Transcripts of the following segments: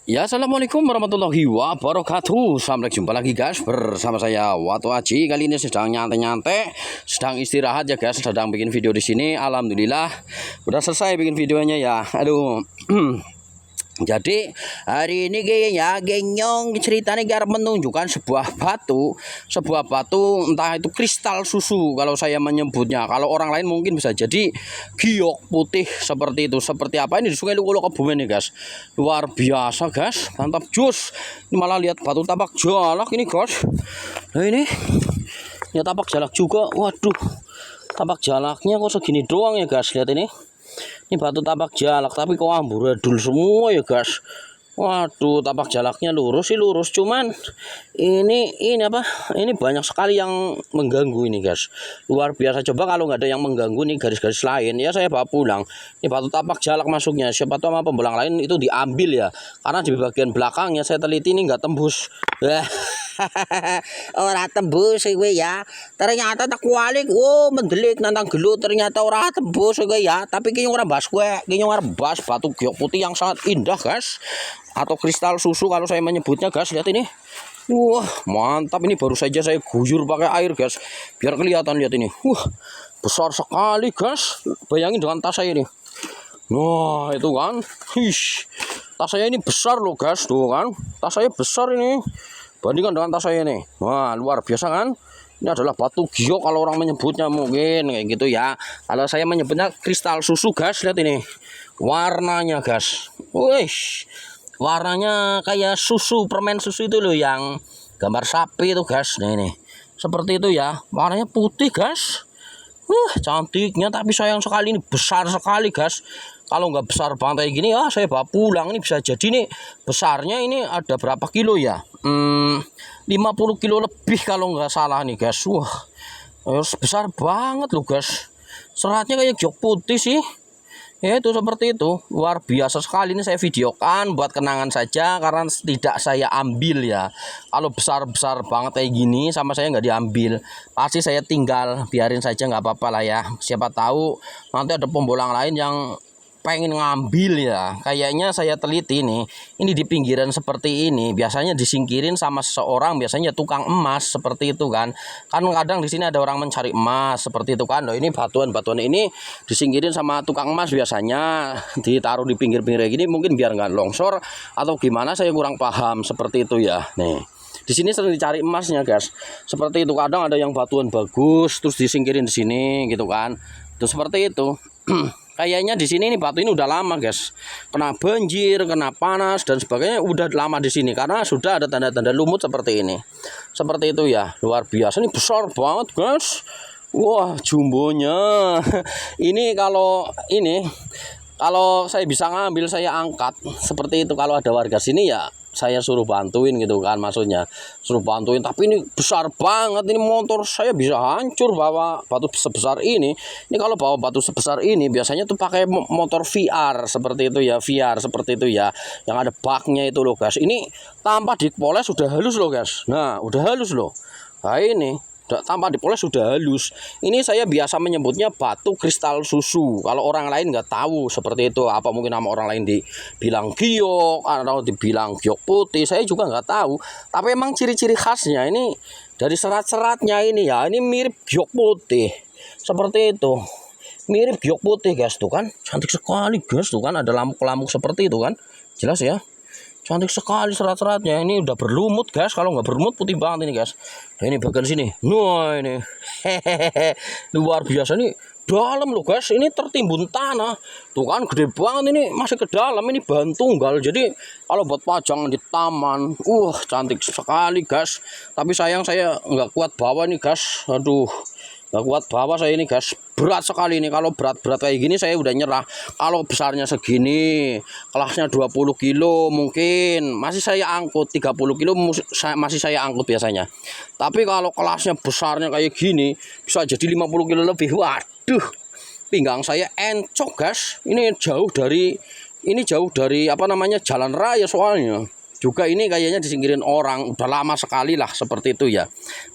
Ya, assalamualaikum warahmatullahi wabarakatuh. Sampai jumpa lagi guys bersama saya Watu Aji. Kali ini sedang nyantai-nyantai, sedang istirahat ya guys, sedang bikin video di sini. Alhamdulillah udah selesai bikin videonya ya. Aduh. Jadi hari ini kayaknya genyong ceritanya biar menunjukkan sebuah batu entah itu kristal susu kalau saya menyebutnya. Kalau orang lain mungkin bisa jadi giok putih seperti itu. Seperti apa ini di Sungai Luwolo Kebumen nih guys. Luar biasa guys, mantap jus. Ini malah lihat batu tapak jalak ini guys. Nah ini ya tapak jalak juga. Waduh, tapak jalaknya kok segini doang ya guys. Lihat ini. Ini batu tapak jalak tapi kok amburadul semua ya guys. Waduh, tapak jalaknya lurus sih lurus, cuman ini apa? Ini banyak sekali yang mengganggu ini guys. Luar biasa. Coba kalau nggak ada yang mengganggu nih garis-garis lain ya saya bawa pulang. Ini batu tapak jalak masuknya. Siapa tahu sama pembolang lain itu diambil ya. Karena di bagian belakangnya saya teliti ini nggak tembus. Ora tembus kowe ya. Ternyata tak kualik, mendelik nantang gelut ternyata ora tembus kowe ya. Tapi kayaknya ora bahas kowe, kayaknya ora bahas batu giok putih yang sangat indah, guys. Atau kristal susu kalau saya menyebutnya, guys. Lihat ini. Wah, mantap, ini baru saja saya guyur pakai air, guys. Biar kelihatan, lihat ini. Besar sekali, guys. Bayangin dengan tas saya ini. Nah, itu kan. Tas saya ini besar loh, guys. Tuh kan. Tas saya besar ini. Bandingkan dengan tas saya nih. Wah, luar biasa kan? Ini adalah batu giok kalau orang menyebutnya mungkin kayak gitu ya. Kalau saya menyebutnya kristal susu, guys. Lihat ini. Warnanya, guys. Wih. Warnanya kayak susu, permen susu itu loh yang gambar sapi itu, guys. Nah, ini. Seperti itu ya. Warnanya putih, guys. Cantiknya, tapi sayang sekali ini besar sekali, guys. Kalau nggak besar banget kayak gini ya saya bawa pulang. Ini bisa jadi nih besarnya ini ada berapa kilo ya, 50 kilo lebih kalau nggak salah nih guys. Wah, besar banget loh guys. Seratnya kayak giok putih sih. Ya itu seperti itu, luar biasa sekali. Ini saya videokan buat kenangan saja karena tidak saya ambil ya. Kalau besar-besar banget kayak gini sama saya nggak diambil, pasti saya tinggal, biarin saja nggak apa-apa lah ya. Siapa tahu nanti ada pembolang lain yang pengen ngambil ya. Kayaknya saya teliti nih, ini di pinggiran seperti ini biasanya disingkirin sama seseorang, biasanya tukang emas seperti itu kan. Kan kadang di sini ada orang mencari emas seperti itu kan. Loh, ini batuan-batuan ini disingkirin sama tukang emas, biasanya ditaruh di pinggir-pinggir gini mungkin biar nggak longsor atau gimana, saya kurang paham seperti itu ya. Nih, di sini sering dicari emasnya guys. Seperti itu, kadang ada yang batuan bagus terus disingkirin di sini gitu kan. Itu seperti itu. Kayaknya di sini nih batu ini udah lama guys, kena banjir, kena panas dan sebagainya, udah lama di sini karena sudah ada tanda-tanda lumut seperti ini. Seperti itu ya, luar biasa. Ini besar banget guys. Wah, jumbonya. Ini kalau saya bisa ngambil saya angkat seperti itu. Kalau ada warga sini ya saya suruh bantuin gitu kan, maksudnya suruh bantuin. Tapi ini besar banget, ini motor saya bisa hancur bawa batu sebesar ini. Ini kalau bawa batu sebesar ini biasanya tuh pakai motor VR seperti itu ya, VR seperti itu ya, yang ada baknya itu loh guys. Ini tanpa dipoles sudah halus loh guys. Nah, udah halus loh. Nah, ini tanpa dipoles sudah halus. Ini saya biasa menyebutnya batu kristal susu. Kalau orang lain nggak tahu seperti itu, apa mungkin nama orang lain dibilang giok atau dibilang giok putih, saya juga nggak tahu. Tapi emang ciri-ciri khasnya ini dari serat-seratnya ini ya, ini mirip giok putih seperti itu. Mirip giok putih guys, tuh kan cantik sekali guys, tuh kan ada lampu-lampu seperti itu kan, jelas ya. Cantik sekali serat-seratnya. Ini udah berlumut guys. Kalau nggak berlumut putih banget ini guys. Nah, ini bagian sini. Nah, ini hehehe, luar biasa. Ini dalam loh guys. Ini tertimbun tanah. Tuh kan gede banget, ini masih ke dalam. Ini bahan tunggal. Jadi kalau buat pajangan di taman, cantik sekali guys. Tapi sayang saya nggak kuat bawa nih guys. Aduh, nggak kuat bawa saya ini guys, berat sekali ini. Kalau berat-berat kayak gini saya udah nyerah. Kalau besarnya segini, kelasnya 20 kilo mungkin masih saya angkut, 30 kilo masih saya angkut biasanya. Tapi kalau kelasnya besarnya kayak gini bisa jadi 50 kilo lebih. Waduh, pinggang saya encok guys. Ini jauh dari apa namanya, jalan raya soalnya. Juga ini kayaknya disingkirin orang, udah lama sekali lah seperti itu ya.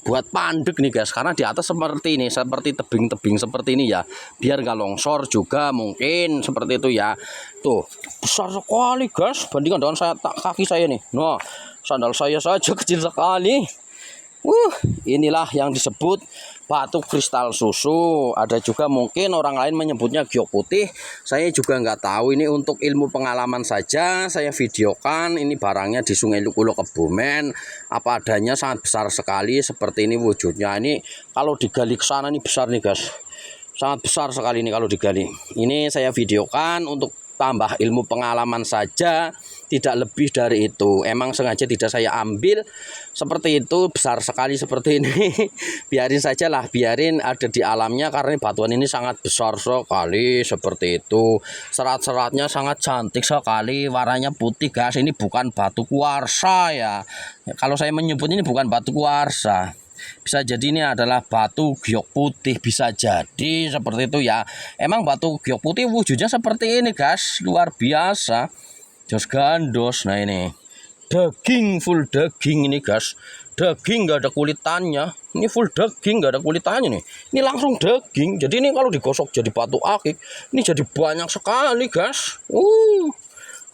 Buat pandek nih guys, karena di atas seperti ini, seperti tebing-tebing seperti ini ya. Biar nggak longsor juga mungkin seperti itu ya. Tuh, besar sekali guys, bandingkan dengan kaki saya nih. Nah, sandal saya saja kecil sekali. Inilah yang disebut batu kristal susu. Ada juga mungkin orang lain menyebutnya giok putih. Saya juga nggak tahu, ini untuk ilmu pengalaman saja saya videokan. Ini barangnya di Sungai Lukulo Kebumen. Apa adanya, sangat besar sekali seperti ini wujudnya. Ini kalau digali ke sana ini besar nih guys. Sangat besar sekali ini kalau digali. Ini saya videokan untuk tambah ilmu pengalaman saja, tidak lebih dari itu. Emang sengaja tidak saya ambil seperti itu, besar sekali seperti ini. Biarin saja lah, biarin ada di alamnya, karena batuan ini sangat besar sekali seperti itu. Serat-seratnya sangat cantik sekali, warnanya putih guys. Ini bukan batu kuarsa ya. Kalau saya menyebut ini bukan batu kuarsa, bisa jadi ini adalah batu giok putih, bisa jadi seperti itu ya. Emang batu giok putih wujudnya seperti ini guys, luar biasa, jos gandos. Nah ini daging, full daging ini guys, daging nggak ada kulitannya. Ini full daging, nggak ada kulitannya nih. Ini langsung daging. Jadi ini kalau digosok jadi batu akik, ini jadi banyak sekali guys.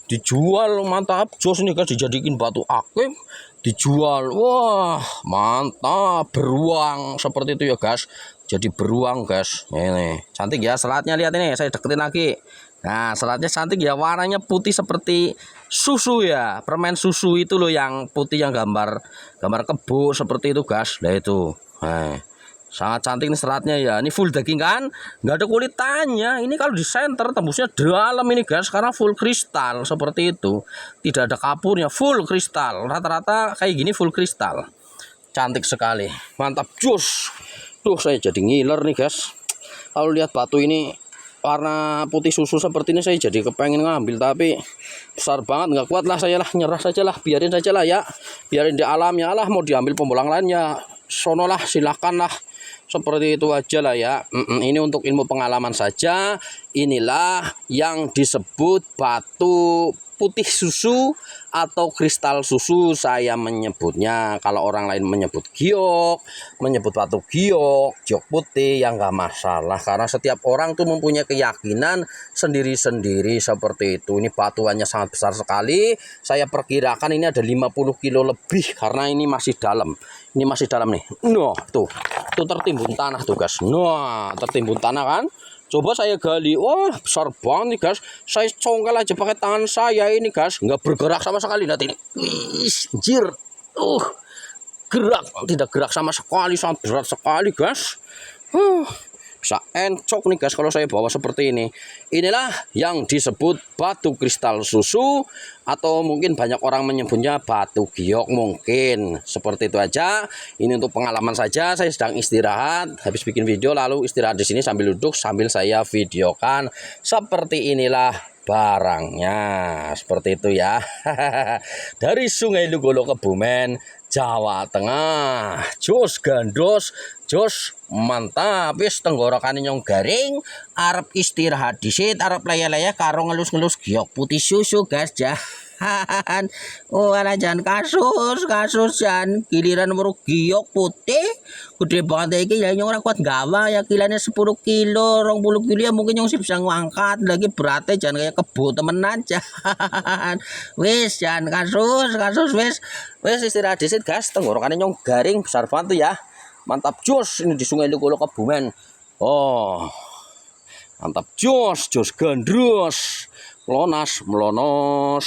Dijual, mantap jos ini guys, dijadikan batu akik, dijual. Wah mantap, beruang seperti itu ya guys, jadi beruang guys. Ini cantik ya seratnya, lihat ini, saya deketin lagi. Nah seratnya cantik ya, warnanya putih seperti susu ya, permen susu itu loh yang putih, yang gambar kebo seperti itu guys. Nah itu sangat cantik nih seratnya ya. Ini full daging kan, nggak ada kulitannya. Ini kalau di center tembusnya dalam ini guys, karena full kristal seperti itu, tidak ada kapurnya, full kristal. Rata-rata kayak gini full kristal, cantik sekali, mantap jos. Tuh saya jadi ngiler nih guys, kalau lihat batu ini warna putih susu seperti ini, saya jadi kepengen ngambil, tapi besar banget, nggak kuat lah saya lah, nyerah saja lah, biarin saja lah ya, biarin di alamnya lah. Mau diambil pembolang lainnya sono lah, silahkan lah, seperti itu aja lah ya. Ini untuk ilmu pengalaman saja. Inilah yang disebut batu putih susu atau kristal susu, saya menyebutnya. Kalau orang lain menyebut giok, menyebut batu giok putih, yang nggak masalah, karena setiap orang tuh mempunyai keyakinan sendiri-sendiri seperti itu. Ini batuannya sangat besar sekali, saya perkirakan ini ada 50 kilo lebih, karena ini masih dalam. Ini masih dalam nih. Nah tuh tertimbun tanah tuh guys. Nah tertimbun tanah kan. Coba saya gali, wah besar banget nih guys. Saya congkel aja pakai tangan saya ini guys, nggak bergerak sama sekali. Nanti ini, anjir, gerak, tidak gerak sama sekali, sangat berat sekali guys. Bisa encok nih guys kalau saya bawa seperti ini. Inilah yang disebut batu kristal susu, atau mungkin banyak orang menyebutnya batu giok mungkin. Seperti itu aja. Ini untuk pengalaman saja. Saya sedang istirahat, habis bikin video lalu istirahat di sini sambil duduk, sambil saya videokan. Seperti inilah barangnya, seperti itu ya. Dari Sungai Lukulo Kebumen, Jawa Tengah. Jos gandos, jos mantap. Wis tenggorokan nyong garing, arep istirahat disit, arep laya-laya karo ngelus-ngelus giok putih susu guys. Jangan alah, jangan kasus jangan giliran meruk giok putih gede banget iki ya, nyong ora kuat gawa ya, kilane 10 kilo 20 kilo ya mungkin nyong sih bisa ngangkat lagi, beratnya jangan kayak kebo temenan. Jangan wis, jangan kasus wis istirahat disit guys, tenggorokan nyong garing besar banget tuh ya. Mantap jos, ini di Sungai Lukulo Kebumen. Mantap jos gandrus, melonas melonos.